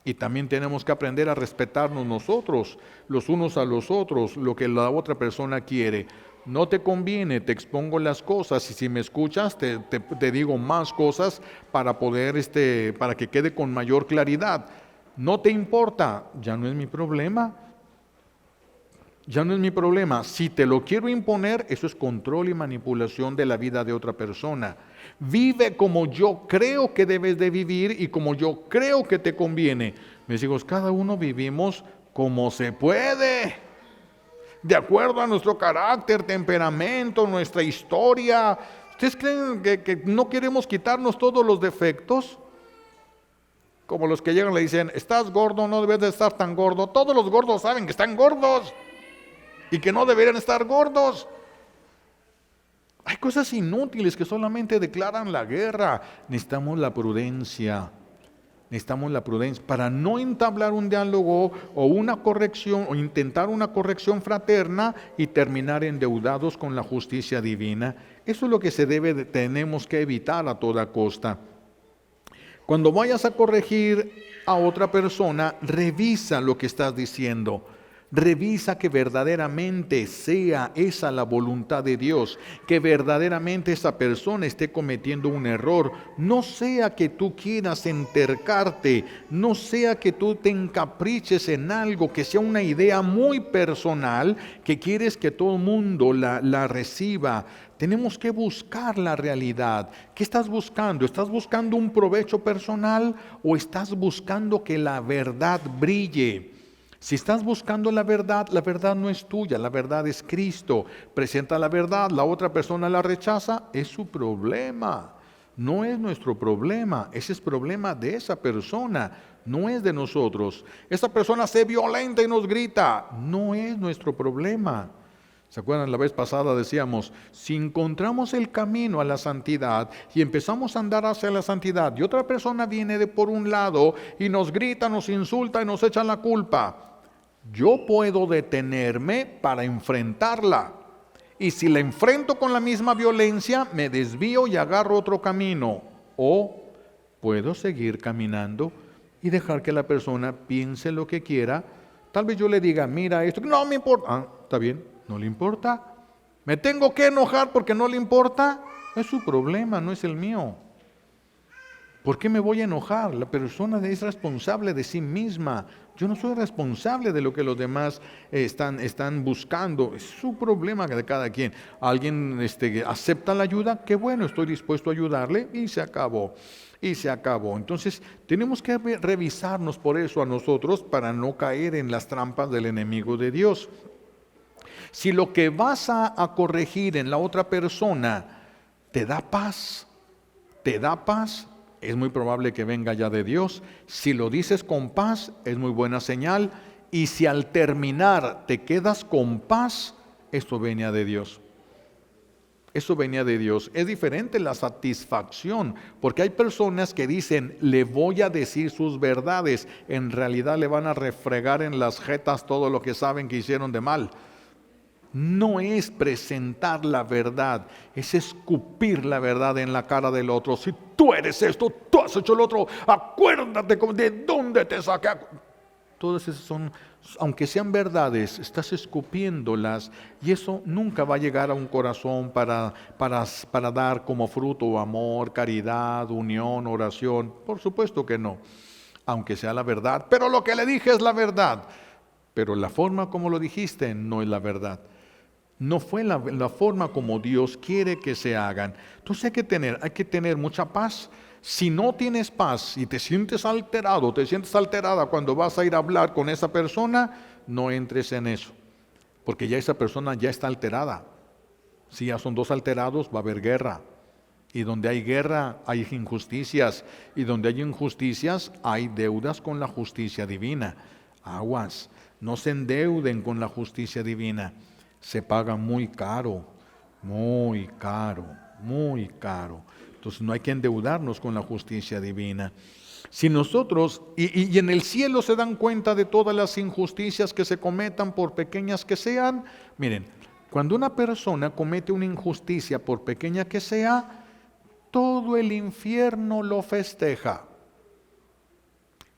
Y también tenemos que aprender a respetarnos nosotros, los unos a los otros, lo que la otra persona quiere. No te conviene, te expongo las cosas y si me escuchas te digo más cosas para para que quede con mayor claridad. No te importa, ya no es mi problema. Ya no es mi problema. Si te lo quiero imponer, eso es control y manipulación de la vida de otra persona. Vive como yo creo que debes de vivir y como yo creo que te conviene. Mis hijos, cada uno vivimos como se puede, de acuerdo a nuestro carácter, temperamento, nuestra historia. ¿Ustedes creen que no queremos quitarnos todos los defectos? Como los que llegan y le dicen, estás gordo, no debes de estar tan gordo. Todos los gordos saben que están gordos y que no deberían estar gordos. Hay cosas inútiles que solamente declaran la guerra. Necesitamos la prudencia. Necesitamos la prudencia para no entablar un diálogo o una corrección o intentar una corrección fraterna y terminar endeudados con la justicia divina. Eso es lo que tenemos que evitar a toda costa. Cuando vayas a corregir a otra persona, revisa lo que estás diciendo. Revisa que verdaderamente sea esa la voluntad de Dios, que verdaderamente esa persona esté cometiendo un error. No sea que tú quieras entercarte, no sea que tú te encapriches en algo, que sea una idea muy personal, que quieres que todo el mundo la reciba. Tenemos que buscar la realidad. ¿Qué estás buscando? ¿Estás buscando un provecho personal o estás buscando que la verdad brille? Si estás buscando la verdad no es tuya, la verdad es Cristo. Presenta la verdad, la otra persona la rechaza, es su problema. No es nuestro problema, ese es problema de esa persona, no es de nosotros. Esa persona se violenta y nos grita, no es nuestro problema. ¿Se acuerdan? La vez pasada decíamos, si encontramos el camino a la santidad y empezamos a andar hacia la santidad y otra persona viene de por un lado y nos grita, nos insulta y nos echa la culpa, yo puedo detenerme para enfrentarla. Y si la enfrento con la misma violencia, me desvío y agarro otro camino. O puedo seguir caminando y dejar que la persona piense lo que quiera. Tal vez yo le diga, mira esto, no me importa. Ah, está bien, no le importa. ¿Me tengo que enojar porque no le importa? Es su problema, no es el mío. ¿Por qué me voy a enojar? La persona es responsable de sí misma. Yo no soy responsable de lo que los demás están buscando. Es su problema de cada quien. Alguien acepta la ayuda, qué bueno, estoy dispuesto a ayudarle y se acabó. Y se acabó. Entonces tenemos que revisarnos por eso a nosotros para no caer en las trampas del enemigo de Dios. Si lo que vas a corregir en la otra persona te da paz, es muy probable que venga ya de Dios. Si lo dices con paz, es muy buena señal. Y si al terminar te quedas con paz, esto venía de Dios. Eso venía de Dios. Es diferente la satisfacción, porque hay personas que dicen, le voy a decir sus verdades. En realidad le van a refregar en las jetas todo lo que saben que hicieron de mal. No es presentar la verdad, es escupir la verdad en la cara del otro. Si tú eres esto, tú has hecho lo otro, acuérdate de dónde te saqué. Todas esas son, aunque sean verdades, estás escupiéndolas y eso nunca va a llegar a un corazón para dar como fruto amor, caridad, unión, oración. Por supuesto que no, aunque sea la verdad. Pero lo que le dije es la verdad. Pero la forma como lo dijiste no es la verdad. No fue la forma como Dios quiere que se hagan. Entonces hay que tener mucha paz. Si no tienes paz y te sientes alterado, te sientes alterada cuando vas a ir a hablar con esa persona, no entres en eso. Porque ya esa persona ya está alterada. Si ya son dos alterados, va a haber guerra. Y donde hay guerra hay injusticias. Y donde hay injusticias hay deudas con la justicia divina. Aguas, no se endeuden con la justicia divina. Se paga muy caro, muy caro, muy caro. Entonces no hay que endeudarnos con la justicia divina. Si nosotros, y en el cielo se dan cuenta de todas las injusticias que se cometan, por pequeñas que sean. Miren, cuando una persona comete una injusticia, por pequeña que sea, todo el infierno lo festeja.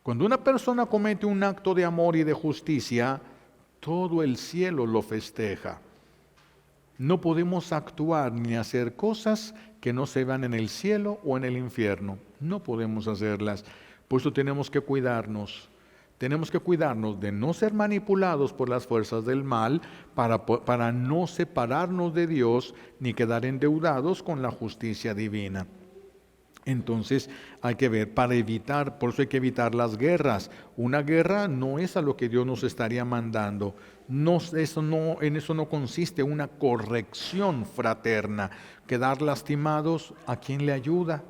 Cuando una persona comete un acto de amor y de justicia, todo el cielo lo festeja. No podemos actuar ni hacer cosas que no se vean en el cielo o en el infierno. No podemos hacerlas. Por eso tenemos que cuidarnos. Tenemos que cuidarnos de no ser manipulados por las fuerzas del mal para no separarnos de Dios ni quedar endeudados con la justicia divina. Entonces hay que ver, por eso hay que evitar las guerras. Una guerra no es a lo que Dios nos estaría mandando. En eso no consiste una corrección fraterna. Quedar lastimados, ¿a quién le ayuda?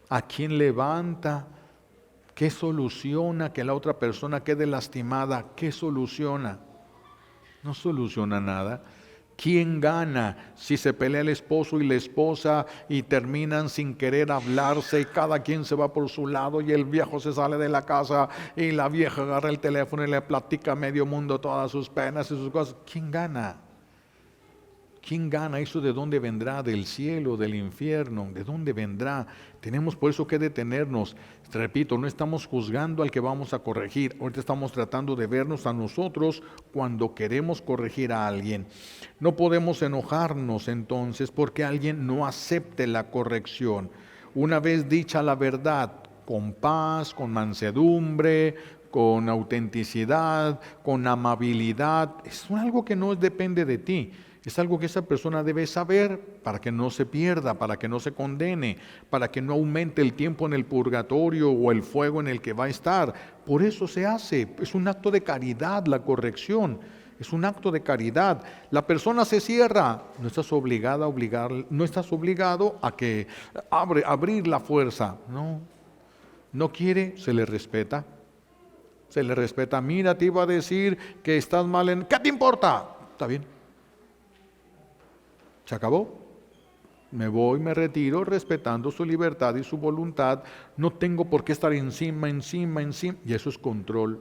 ¿A quién levanta? ¿Qué soluciona que la otra persona quede lastimada? ¿Qué soluciona? No soluciona nada. ¿Quién gana si se pelea el esposo y la esposa y terminan sin querer hablarse y cada quien se va por su lado y el viejo se sale de la casa y la vieja agarra el teléfono y le platica a medio mundo todas sus penas y sus cosas? ¿Quién gana? ¿Quién gana? ¿Eso de dónde vendrá? ¿Del cielo, del infierno? ¿De dónde vendrá? Tenemos por eso que detenernos. Repito, no estamos juzgando al que vamos a corregir. Ahorita estamos tratando de vernos a nosotros cuando queremos corregir a alguien. No podemos enojarnos entonces porque alguien no acepte la corrección. Una vez dicha la verdad, con paz, con mansedumbre, con autenticidad, con amabilidad, es algo que no depende de ti. Es algo que esa persona debe saber para que no se pierda, para que no se condene, para que no aumente el tiempo en el purgatorio o el fuego en el que va a estar. Por eso se hace. Es un acto de caridad la corrección. Es un acto de caridad. La persona se cierra. No estás obligado a que abrir la fuerza. No quiere, se le respeta. Se le respeta. Mira, te iba a decir que estás mal en... ¿Qué te importa? está bien. Se acabó. Me voy, me retiro, respetando su libertad y su voluntad. No tengo por qué estar encima. Y eso es control.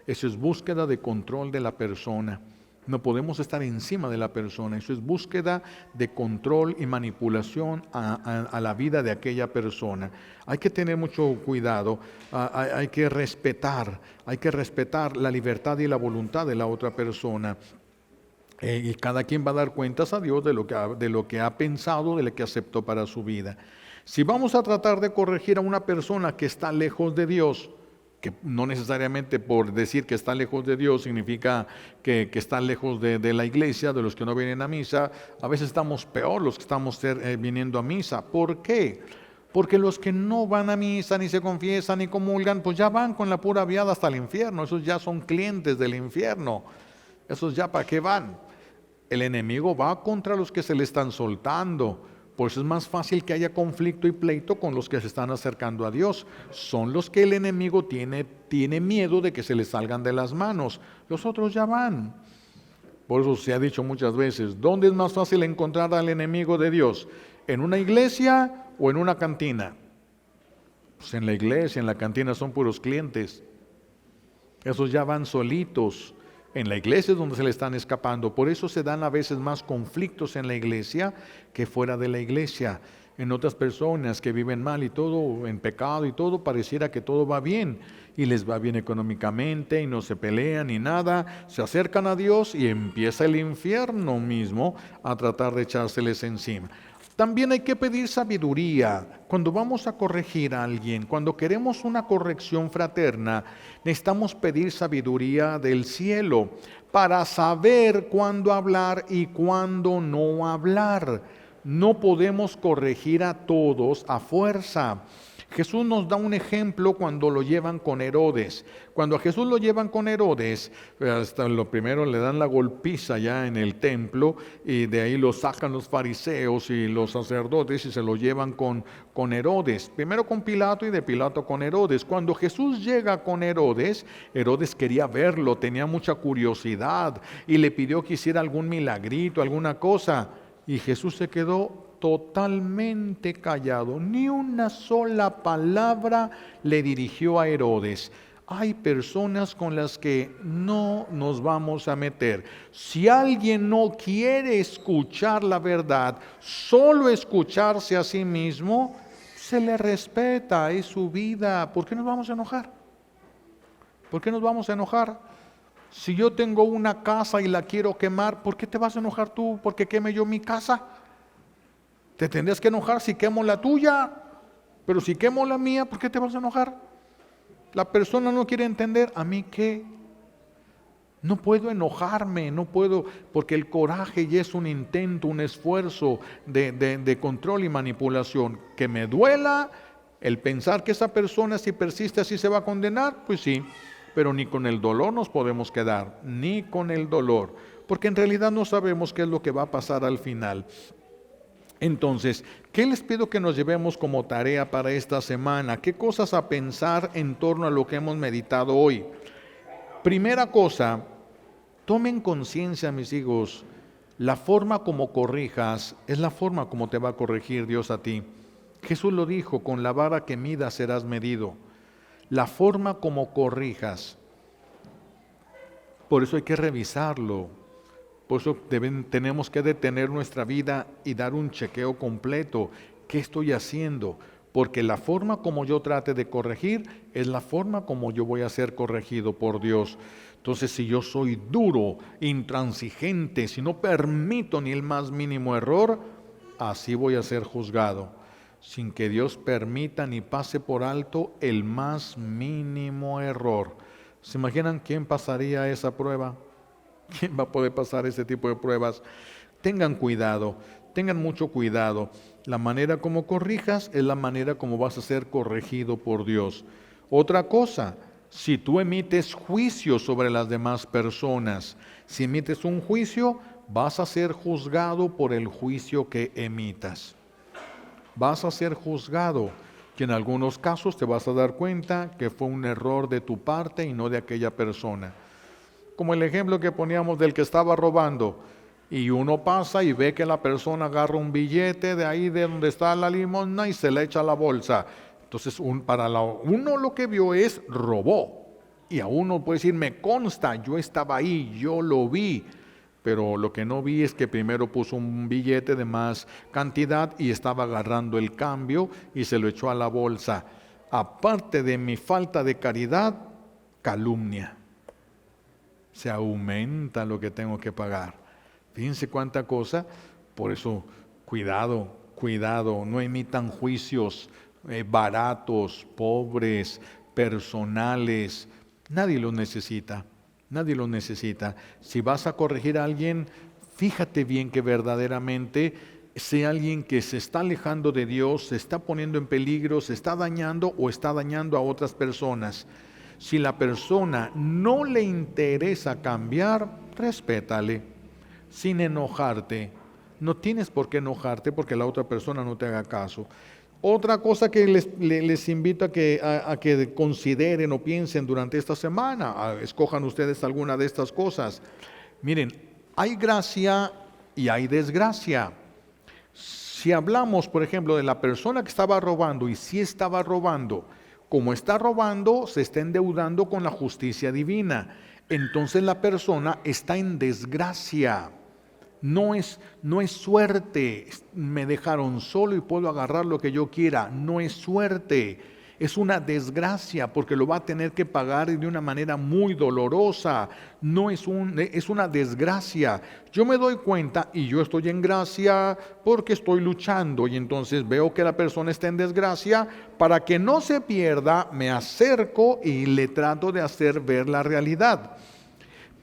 Eso es búsqueda de control de la persona. No podemos estar encima de la persona. Eso es búsqueda de control y manipulación a la vida de aquella persona. Hay que tener mucho cuidado. Hay que respetar la libertad y la voluntad de la otra persona. Y cada quien va a dar cuentas a Dios de lo que ha pensado, de lo que aceptó para su vida. Si vamos a tratar de corregir a una persona que está lejos de Dios, que no necesariamente por decir que está lejos de Dios significa que está lejos de la iglesia, de los que no vienen a misa, a veces estamos peor los que estamos viniendo a misa. ¿Por qué? Porque los que no van a misa, ni se confiesan, ni comulgan, pues ya van con la pura viada hasta el infierno. Esos ya son clientes del infierno. Esos ya para qué van. El enemigo va contra los que se le están soltando. Por eso es más fácil que haya conflicto y pleito con los que se están acercando a Dios. Son los que el enemigo tiene miedo de que se les salgan de las manos. Los otros ya van. Por eso se ha dicho muchas veces, ¿dónde es más fácil encontrar al enemigo de Dios? ¿En una iglesia o en una cantina? Pues en la iglesia, en la cantina son puros clientes. Esos ya van solitos. En la iglesia es donde se le están escapando. Por eso se dan a veces más conflictos en la iglesia que fuera de la iglesia. En otras personas que viven mal y todo, en pecado y todo, pareciera que todo va bien. Y les va bien económicamente y no se pelean ni nada. Se acercan a Dios y empieza el infierno mismo a tratar de echárseles encima. También hay que pedir sabiduría. Cuando vamos a corregir a alguien, cuando queremos una corrección fraterna, necesitamos pedir sabiduría del cielo para saber cuándo hablar y cuándo no hablar. No podemos corregir a todos a fuerza. Jesús nos da un ejemplo cuando lo llevan con Herodes. Cuando a Jesús lo llevan con Herodes, hasta lo primero le dan la golpiza ya en el templo y de ahí lo sacan los fariseos y los sacerdotes y se lo llevan con Herodes. Primero con Pilato y de Pilato con Herodes. Cuando Jesús llega con Herodes, Herodes quería verlo, tenía mucha curiosidad y le pidió que hiciera algún milagrito, alguna cosa. Y Jesús se quedó totalmente callado, ni una sola palabra le dirigió a Herodes. Hay personas con las que no nos vamos a meter. Si alguien no quiere escuchar la verdad, solo escucharse a sí mismo, se le respeta, es su vida. ¿Por qué nos vamos a enojar? ¿Por qué nos vamos a enojar? Si yo tengo una casa y la quiero quemar, ¿por qué te vas a enojar tú porque queme yo mi casa? Te tendrías que enojar si quemo la tuya, pero si quemo la mía, ¿por qué te vas a enojar? La persona no quiere entender, ¿a mí qué? No puedo enojarme, no puedo, porque el coraje ya es un intento, un esfuerzo de control y manipulación. Que me duela el pensar que esa persona si persiste así se va a condenar, pues sí, pero ni con el dolor nos podemos quedar, ni con el dolor, porque en realidad no sabemos qué es lo que va a pasar al final. Entonces, ¿qué les pido que nos llevemos como tarea para esta semana? ¿Qué cosas a pensar en torno a lo que hemos meditado hoy? Primera cosa, tomen conciencia, mis hijos, la forma como corrijas es la forma como te va a corregir Dios a ti. Jesús lo dijo, con la vara que midas serás medido. La forma como corrijas, por eso hay que revisarlo. Por eso tenemos que detener nuestra vida y dar un chequeo completo. ¿Qué estoy haciendo? Porque la forma como yo trate de corregir es la forma como yo voy a ser corregido por Dios. Entonces, si yo soy duro, intransigente, si no permito ni el más mínimo error, así voy a ser juzgado, sin que Dios permita ni pase por alto el más mínimo error. ¿Se imaginan quién pasaría esa prueba? ¿Quién va a poder pasar ese tipo de pruebas? Tengan cuidado, tengan mucho cuidado. La manera como corrijas es la manera como vas a ser corregido por Dios. Otra cosa, si tú emites juicio sobre las demás personas, si emites un juicio, vas a ser juzgado por el juicio que emitas. Vas a ser juzgado, que en algunos casos te vas a dar cuenta que fue un error de tu parte y no de aquella persona. como el ejemplo que poníamos del que estaba robando. Y uno pasa y ve que la persona agarra un billete de ahí de donde está la limosna y se le echa a la bolsa. Entonces uno lo que vio es robó. Y a uno puede decir, me consta, yo estaba ahí, yo lo vi. Pero lo que no vi es que primero puso un billete de más cantidad y estaba agarrando el cambio y se lo echó a la bolsa. Aparte de mi falta de caridad, calumnia. Se aumenta lo que tengo que pagar. Fíjense cuánta cosa. Por eso, cuidado, no emitan juicios baratos, pobres, personales. Nadie los necesita. Si vas a corregir a alguien, fíjate bien que verdaderamente sea alguien que se está alejando de Dios, se está poniendo en peligro, se está dañando o está dañando a otras personas. Si la persona no le interesa cambiar, respétale, sin enojarte. No tienes por qué enojarte porque la otra persona no te haga caso. Otra cosa que les invito a que consideren o piensen durante esta semana, escojan ustedes alguna de estas cosas. Miren, hay gracia y hay desgracia. Si hablamos, por ejemplo, de la persona que estaba robando y si estaba robando, como está robando, se está endeudando con la justicia divina. Entonces la persona está en desgracia. No es suerte, me dejaron solo y puedo agarrar lo que yo quiera. No es suerte, es una desgracia porque lo va a tener que pagar de una manera muy dolorosa. Es una desgracia. Yo me doy cuenta y yo estoy en gracia porque estoy luchando y entonces veo que la persona está en desgracia. Para que no se pierda, me acerco y le trato de hacer ver la realidad.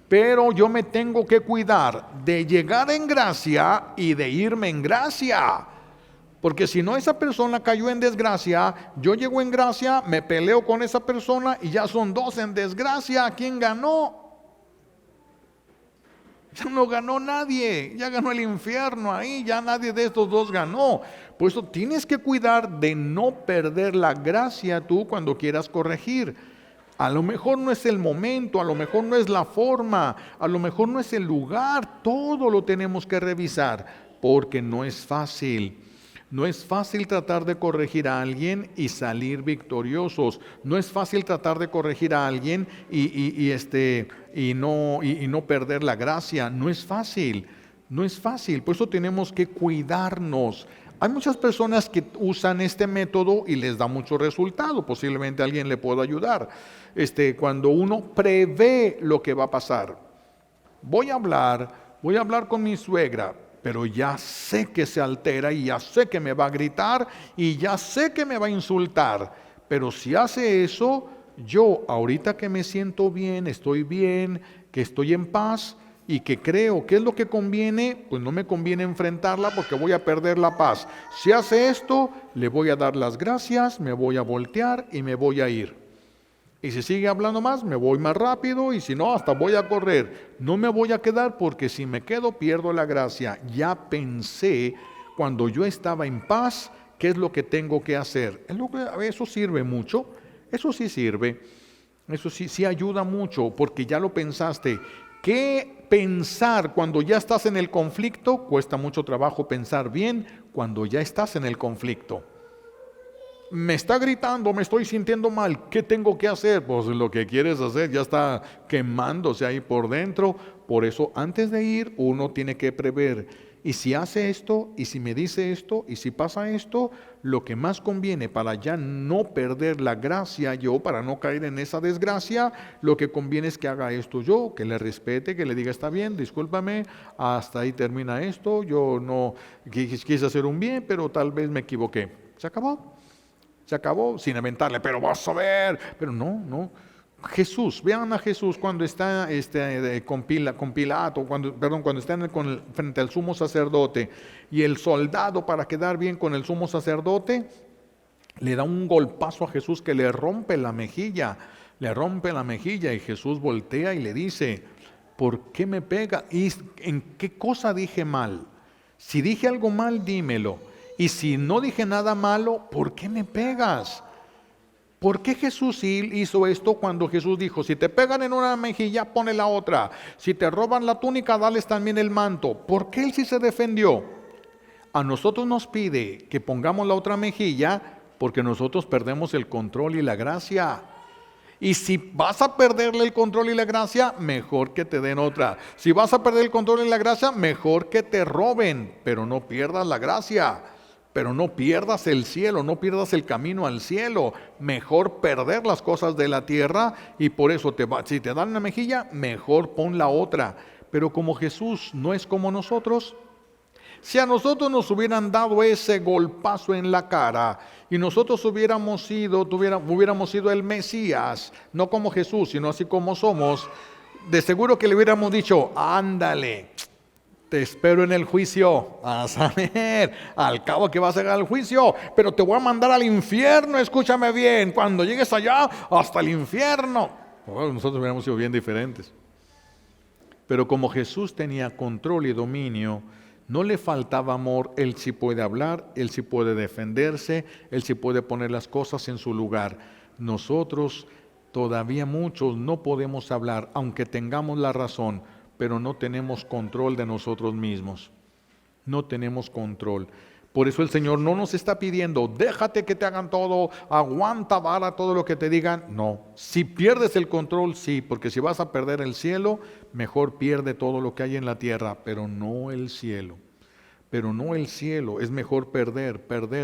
Pero yo me tengo que cuidar de llegar en gracia y de irme en gracia. Porque si no, esa persona cayó en desgracia, yo llego en gracia, me peleo con esa persona y ya son dos en desgracia. ¿Quién ganó? Ya no ganó nadie, ya ganó el infierno ahí, ya nadie de estos dos ganó. Por eso tienes que cuidar de no perder la gracia tú cuando quieras corregir. A lo mejor no es el momento, a lo mejor no es la forma, a lo mejor no es el lugar, todo lo tenemos que revisar, porque no es fácil. No es fácil tratar de corregir a alguien y salir victoriosos. No es fácil tratar de corregir a alguien y no perder la gracia. No es fácil. Por eso tenemos que cuidarnos. Hay muchas personas que usan este método y les da mucho resultado. Posiblemente alguien le pueda ayudar. Cuando uno prevé lo que va a pasar. Voy a hablar con mi suegra, pero ya sé que se altera y ya sé que me va a gritar y ya sé que me va a insultar. Pero si hace eso, yo ahorita que me siento bien, que estoy en paz, y que creo que es lo que conviene, pues no me conviene enfrentarla porque voy a perder la paz. Si hace esto, le voy a dar las gracias, me voy a voltear y me voy a ir. Y si sigue hablando más, me voy más rápido y si no, hasta voy a correr. No me voy a quedar porque si me quedo, pierdo la gracia. Ya pensé cuando yo estaba en paz, qué es lo que tengo que hacer. Eso sirve mucho, eso sí sirve, eso sí ayuda mucho porque ya lo pensaste. ¿Qué pensar cuando ya estás en el conflicto? Cuesta mucho trabajo pensar bien cuando ya estás en el conflicto. Me está gritando, me estoy sintiendo mal, ¿qué tengo que hacer? Pues lo que quieres hacer ya está quemándose ahí por dentro. Por eso antes de ir uno tiene que prever. Y si hace esto, y si me dice esto, y si pasa esto, lo que más conviene para ya no perder la gracia yo, para no caer en esa desgracia, lo que conviene es que haga esto yo, que le respete, que le diga está bien, discúlpame, hasta ahí termina esto, yo no quise hacer un bien, pero tal vez me equivoqué. Se acabó sin aventarle, pero vas a ver, pero no. Jesús, vean a Jesús cuando está con Pilato, cuando está frente al sumo sacerdote y el soldado para quedar bien con el sumo sacerdote le da un golpazo a Jesús que le rompe la mejilla y Jesús voltea y le dice, ¿por qué me pega? ¿Y en qué cosa dije mal? Si dije algo mal, dímelo. Y si no dije nada malo, ¿por qué me pegas? ¿Por qué Jesús hizo esto cuando Jesús dijo, si te pegan en una mejilla, pone la otra? Si te roban la túnica, dales también el manto. ¿Por qué Él sí se defendió? A nosotros nos pide que pongamos la otra mejilla porque nosotros perdemos el control y la gracia. Y si vas a perderle el control y la gracia, mejor que te den otra. Si vas a perder el control y la gracia, mejor que te roben, pero no pierdas la gracia. Pero no pierdas el cielo, no pierdas el camino al cielo. Mejor perder las cosas de la tierra y por eso si te dan una mejilla, mejor pon la otra. Pero como Jesús no es como nosotros, si a nosotros nos hubieran dado ese golpazo en la cara y nosotros hubiéramos sido el Mesías, no como Jesús, sino así como somos, de seguro que le hubiéramos dicho, ándale, te espero en el juicio, vas a ver, al cabo que vas a llegar al juicio, pero te voy a mandar al infierno, escúchame bien, cuando llegues allá, hasta el infierno. Bueno, nosotros hubiéramos sido bien diferentes. Pero como Jesús tenía control y dominio, no le faltaba amor, Él sí puede hablar, Él sí puede defenderse, Él sí puede poner las cosas en su lugar. Nosotros, todavía muchos, no podemos hablar, aunque tengamos la razón, pero no tenemos control de nosotros mismos. No tenemos control. Por eso el Señor no nos está pidiendo, déjate que te hagan todo, aguanta vara todo lo que te digan. No, si pierdes el control, sí, porque si vas a perder el cielo, mejor pierde todo lo que hay en la tierra, pero no el cielo. Pero no el cielo, es mejor perder,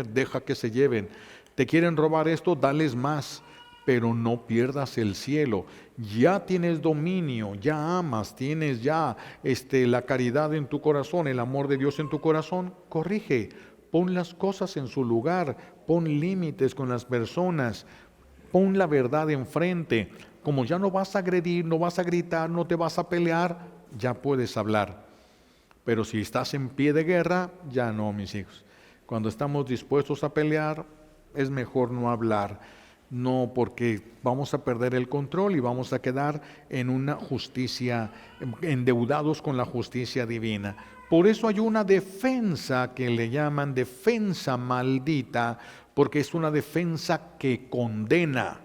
deja que se lleven. Te quieren robar esto, dales más, pero no pierdas el cielo. Ya tienes dominio, ya amas, tienes ya la caridad en tu corazón, el amor de Dios en tu corazón, corrige. Pon las cosas en su lugar, pon límites con las personas, pon la verdad enfrente. Como ya no vas a agredir, no vas a gritar, no te vas a pelear, ya puedes hablar. Pero si estás en pie de guerra, ya no, mis hijos. Cuando estamos dispuestos a pelear, es mejor no hablar. No, porque vamos a perder el control y vamos a quedar en una justicia, endeudados con la justicia divina. Por eso hay una defensa que le llaman defensa maldita, porque es una defensa que condena.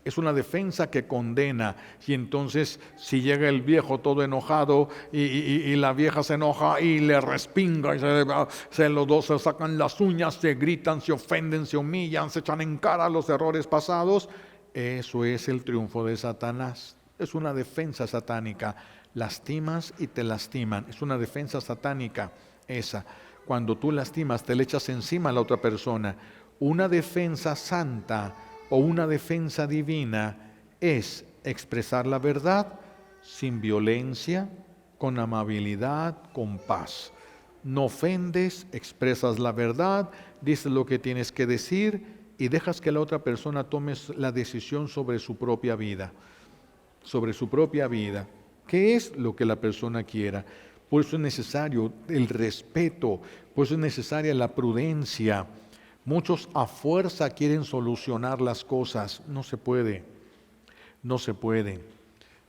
Es una defensa que condena. Y entonces si llega el viejo todo enojado y la vieja se enoja y le respinga y los dos se sacan las uñas, se gritan, se ofenden, se humillan, se echan en cara los errores pasados, eso es el triunfo de Satanás. Es una defensa satánica. Lastimas y te lastiman. Es una defensa satánica esa. Cuando tú lastimas, te le echas encima a la otra persona. Una defensa santa o una defensa divina es expresar la verdad sin violencia, con amabilidad, con paz. No ofendes, expresas la verdad, dices lo que tienes que decir y dejas que la otra persona tome la decisión sobre su propia vida. Sobre su propia vida. ¿Qué es lo que la persona quiera? Por eso es necesario el respeto, por eso es necesaria la prudencia. Muchos a fuerza quieren solucionar las cosas. No se puede, no se puede.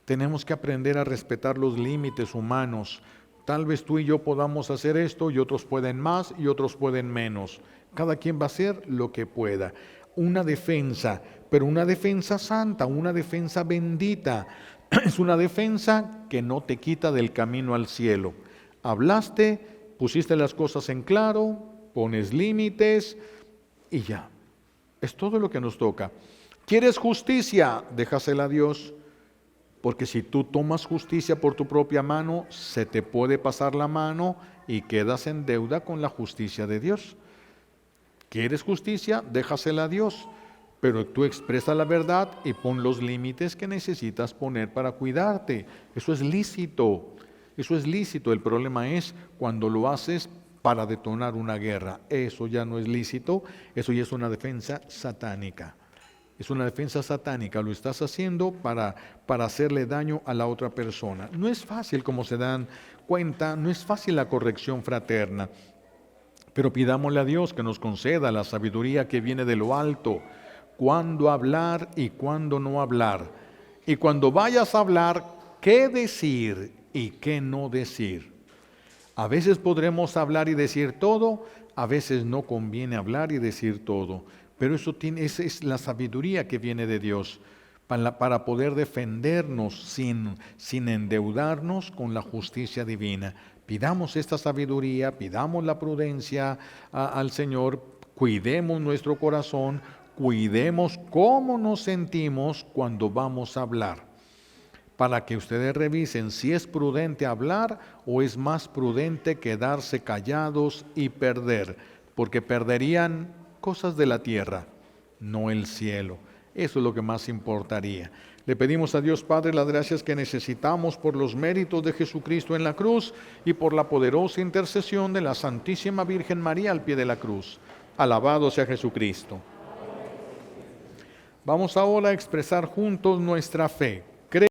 Tenemos que aprender a respetar los límites humanos. Tal vez tú y yo podamos hacer esto y otros pueden más y otros pueden menos. Cada quien va a hacer lo que pueda. Una defensa, pero una defensa santa, una defensa bendita. Es una defensa que no te quita del camino al cielo. Hablaste, pusiste las cosas en claro, pones límites y ya. Es todo lo que nos toca. ¿Quieres justicia? Déjasela a Dios. Porque si tú tomas justicia por tu propia mano, se te puede pasar la mano y quedas en deuda con la justicia de Dios. ¿Quieres justicia? Déjasela a Dios. Pero tú expresa la verdad y pon los límites que necesitas poner para cuidarte. Eso es lícito. Eso es lícito. El problema es cuando lo haces para detonar una guerra. Eso ya no es lícito. Eso ya es una defensa satánica. Es una defensa satánica. Lo estás haciendo para hacerle daño a la otra persona. No es fácil, como se dan cuenta, no es fácil la corrección fraterna. Pero pidámosle a Dios que nos conceda la sabiduría que viene de lo alto. Cuándo hablar y cuándo no hablar. Y cuando vayas a hablar, qué decir y qué no decir. A veces podremos hablar y decir todo, a veces no conviene hablar y decir todo. Pero esa es la sabiduría que viene de Dios para poder defendernos sin endeudarnos con la justicia divina. Pidamos esta sabiduría, pidamos la prudencia al Señor, cuidemos nuestro corazón, cuidemos cómo nos sentimos cuando vamos a hablar, para que ustedes revisen si es prudente hablar o es más prudente quedarse callados y perder, porque perderían cosas de la tierra, no el cielo. Eso es lo que más importaría. Le pedimos a Dios Padre las gracias que necesitamos por los méritos de Jesucristo en la cruz y por la poderosa intercesión de la Santísima Virgen María al pie de la cruz. Alabado sea Jesucristo. Vamos ahora a expresar juntos nuestra fe.